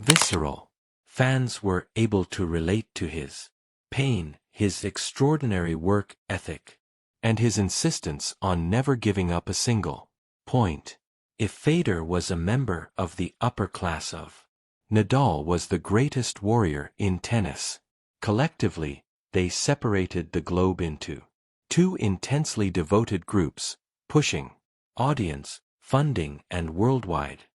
visceral. Fans were able to relate to his pain, his extraordinary work ethic, and his insistence on never giving up a single point. If Federer was a member of the upper class of, Nadal was the greatest warrior in tennis. Collectively, they separated the globe into two intensely devoted groups, pushing audience, funding and worldwide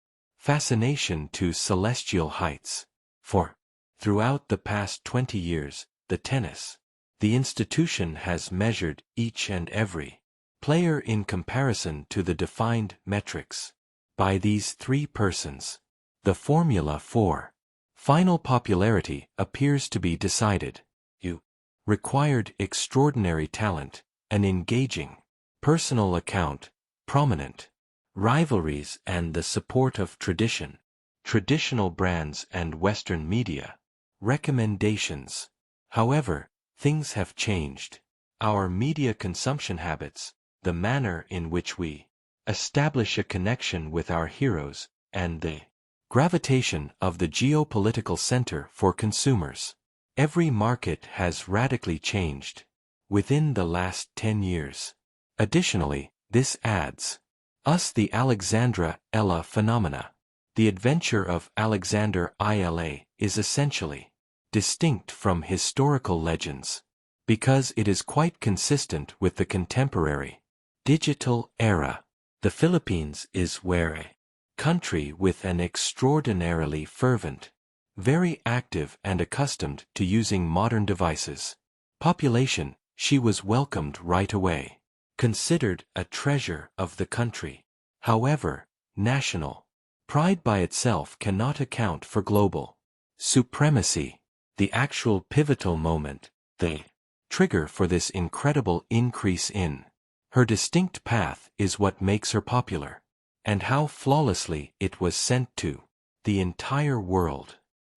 fascination to celestial heights. For, throughout the past 20 years, the institution has measured each and every player in comparison to the defined metrics by these three persons. The formula for final popularity appears to be decided. You required extraordinary talent, an engaging personal account, prominent rivalries and the support of traditional brands and Western media recommendations. However, things have changed. Our media consumption habits, the manner in which we establish a connection with our heroes, and the gravitation of the geopolitical center for consumers. Every market has radically changed within the last 10 years. Additionally, this adds us the Alexandra Eala phenomena. The adventure of Alexandra Eala is essentially distinct from historical legends because it is quite consistent with the contemporary digital era. The Philippines is where a country with an extraordinarily fervent, very active and accustomed to using modern devices population, she was welcomed right away. Considered a treasure of the country. However, national pride by itself cannot account for global supremacy. The actual pivotal moment, the trigger for this incredible increase in her distinct path is what makes her popular, and how flawlessly it was sent to the entire world.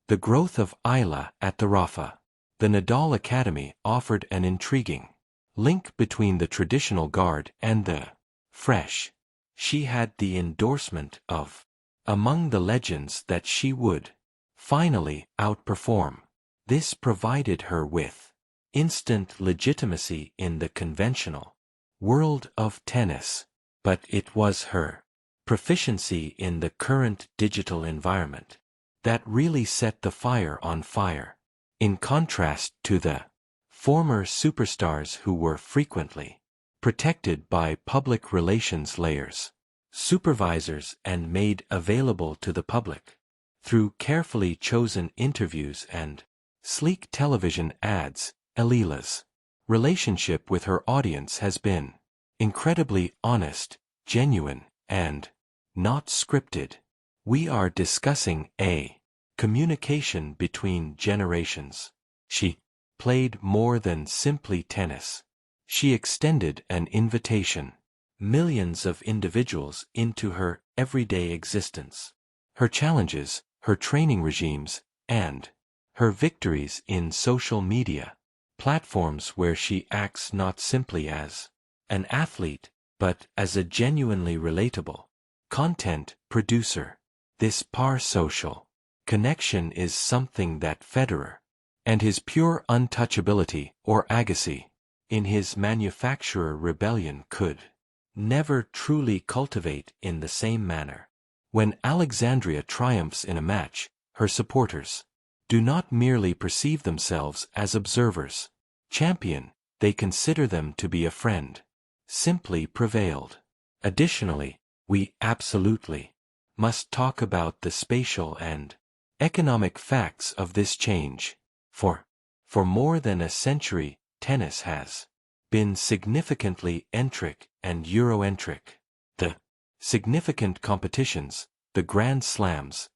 The growth of Eala at the Rafa. The Nadal Academy offered an intriguing link between the traditional guard and the fresh. She had the endorsement of among the legends that she would finally outperform. This provided her with instant legitimacy in the conventional world of tennis, but it was her proficiency in the current digital environment that really set the fire on fire. In contrast to the former superstars who were frequently protected by public relations layers, supervisors and made available to the public through carefully chosen interviews and sleek television ads, Eala's relationship with her audience has been incredibly honest, genuine, and not scripted. We are discussing a communication between generations. She played more than simply tennis. She extended an invitation. Millions of individuals into her everyday existence. Her challenges, her training regimes, and her victories in social media platforms where she acts not simply as an athlete, but as a genuinely relatable content producer. This par-social connection is something that Federer and his pure untouchability, or Agassi, in his manufacturer rebellion could never truly cultivate in the same manner. When Alexandria triumphs in a match, her supporters do not merely perceive themselves as observers. Champion, they consider them to be a friend. Simply prevailed. Additionally, we absolutely must talk about the spatial and economic facts of this change. For more than a century, tennis has been significantly entric and Eurocentric. The significant competitions, the Grand Slams,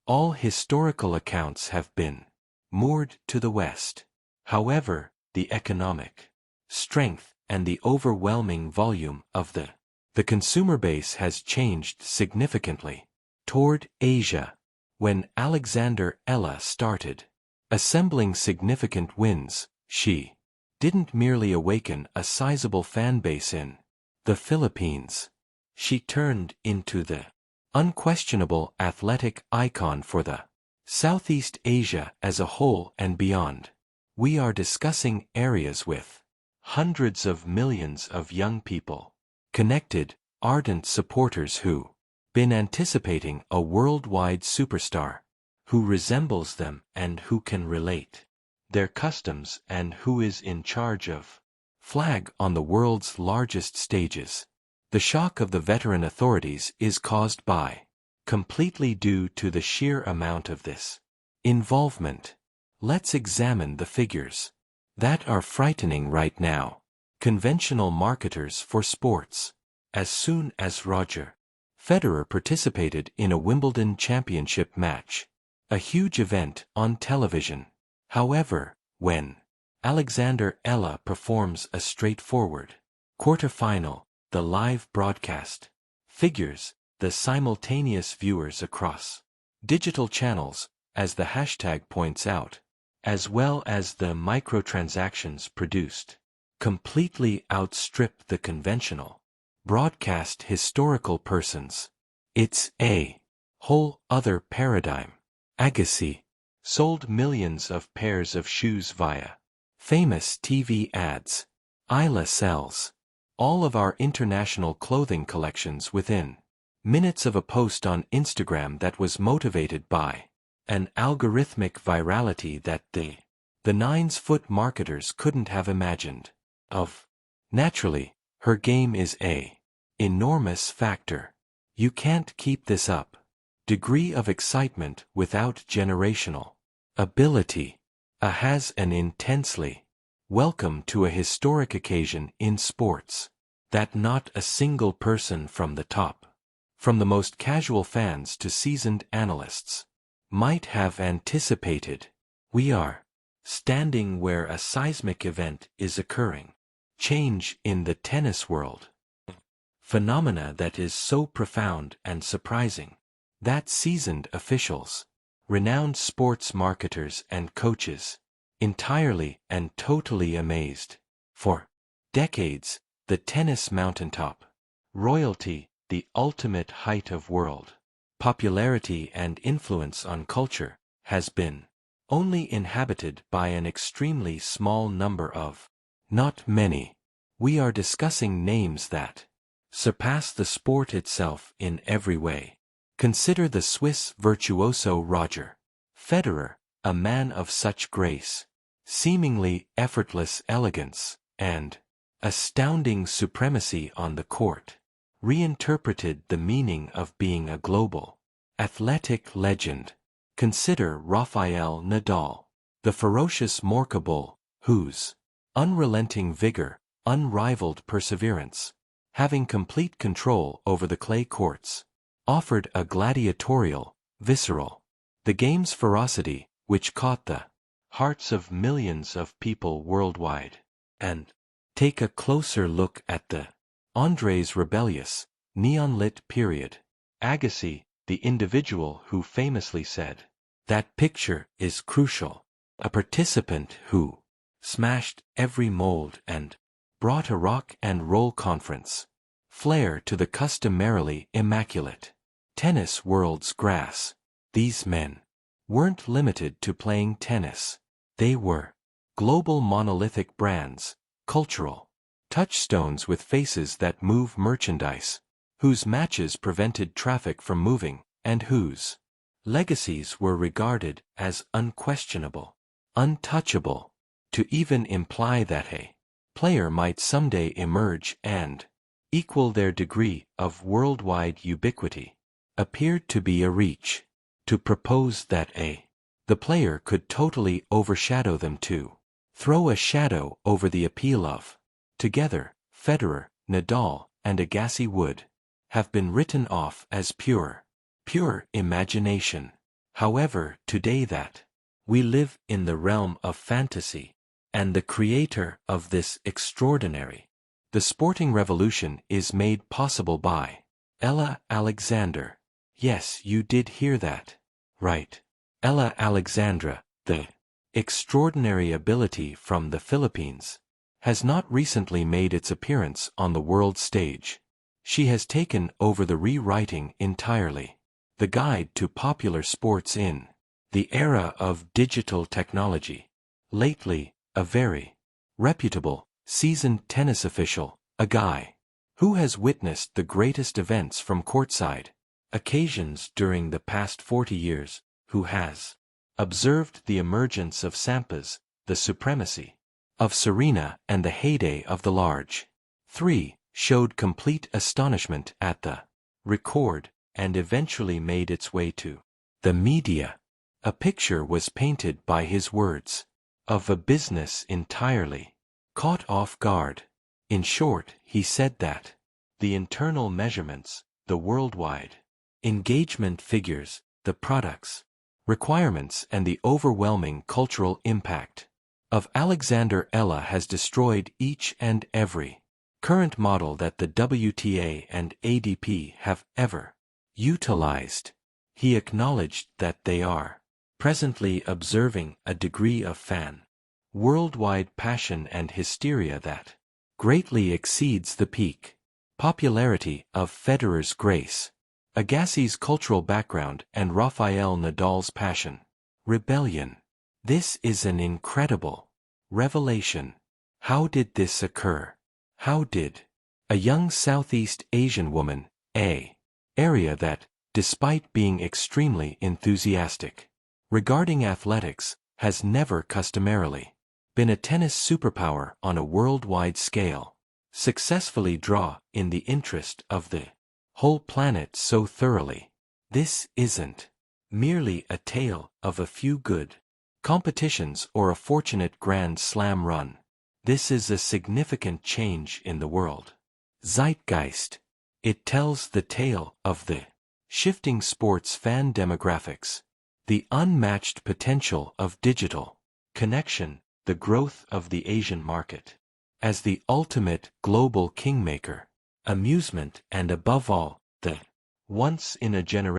all historical accounts have been moored to the West. However, the economic strength and the overwhelming volume of the consumer base has changed significantly toward Asia. When Alexandra Eala started assembling significant wins, she didn't merely awaken a sizable fan base in the Philippines. She turned into the unquestionable athletic icon for the Southeast Asia as a whole and beyond. We are discussing areas with hundreds of millions of young people, connected, ardent supporters who been anticipating a worldwide superstar, who resembles them and who can relate their customs and who is in charge of flag on the world's largest stages. The shock of the veteran authorities is caused by completely due to the sheer amount of this involvement. Let's examine the figures that are frightening right now. Conventional marketers for sports. As soon as Roger Federer participated in a Wimbledon championship match, a huge event on television. However, when Alexandra Eala performs a straightforward quarterfinal, the live broadcast figures, the simultaneous viewers across digital channels, as the hashtag points out, as well as the microtransactions produced, completely outstrip the conventional broadcast historical persons. It's a whole other paradigm. Agassi sold millions of pairs of shoes via famous TV ads. Eala sells all of our international clothing collections within minutes of a post on Instagram that was motivated by an algorithmic virality that the 9-foot marketers couldn't have imagined of. Naturally, her game is a enormous factor. You can't keep this up. Degree of excitement without generational ability. Has an intensely welcome to a historic occasion in sports that not a single person from the top, from the most casual fans to seasoned analysts, might have anticipated. We are standing where a seismic event is occurring. Change in the tennis world. Phenomena that is so profound and surprising that seasoned officials, renowned sports marketers and coaches, entirely and totally amazed. For decades, the tennis mountaintop, royalty, the ultimate height of world popularity and influence on culture, has been only inhabited by an extremely small number of, not many. We are discussing names that surpass the sport itself in every way. Consider the Swiss virtuoso Roger Federer, a man of such grace, seemingly effortless elegance, and astounding supremacy on the court, reinterpreted the meaning of being a global athletic legend. Consider Rafael Nadal, the ferocious Morca bull, whose unrelenting vigor, unrivaled perseverance, having complete control over the clay courts, offered a gladiatorial, visceral, the game's ferocity, which caught the hearts of millions of people worldwide. And take a closer look at the Andre's rebellious, neon-lit period. Agassi, the individual who famously said, "That picture is crucial." A participant who smashed every mold and brought a rock and roll conference flair to the customarily immaculate tennis world's grass. These men weren't limited to playing tennis. They were global monolithic brands, cultural touchstones with faces that move merchandise, whose matches prevented traffic from moving, and whose legacies were regarded as unquestionable, untouchable. To even imply that a player might someday emerge and equal their degree of worldwide ubiquity appeared to be a reach. To propose that the player could totally overshadow them, to throw a shadow over the appeal of together, Federer, Nadal, and Agassi would have been written off as pure imagination. However, today that we live in the realm of fantasy, and the creator of this extraordinary, the sporting revolution is made possible by Eala Alexander. Yes, you did hear that right. Eala Alexandra, the extraordinary ability from the Philippines, has not recently made its appearance on the world stage. She has taken over the rewriting entirely. The guide to popular sports in The era of digital technology. Lately, a very reputable, seasoned tennis official, a guy who has witnessed the greatest events from courtside occasions during the past 40 years, who has observed the emergence of Sampas, the supremacy of Serena and the heyday of the large 3, showed complete astonishment at the record and eventually made its way to the media. A picture was painted by his words of a business entirely caught off guard. In short, he said that the internal measurements, the worldwide engagement figures, the products, requirements and the overwhelming cultural impact of Alexandra Eala has destroyed each and every current model that the WTA and ADP have ever utilized. He acknowledged that they are presently observing a degree of fan worldwide passion and hysteria that greatly exceeds the peak popularity of Federer's grace, Agassi's cultural background and Rafael Nadal's passion. Rebellion. This is an incredible revelation. How did this occur? How did a young Southeast Asian woman, area that, despite being extremely enthusiastic regarding athletics, has never customarily been a tennis superpower on a worldwide scale, successfully draw in the interest of the whole planet so thoroughly? This isn't merely a tale of a few good competitions or a fortunate Grand Slam run. This is a significant change in the world zeitgeist. It tells the tale of the shifting sports fan demographics, the unmatched potential of digital connection, the growth of the Asian market as the ultimate global kingmaker, amusement and above all, the once-in-a-generation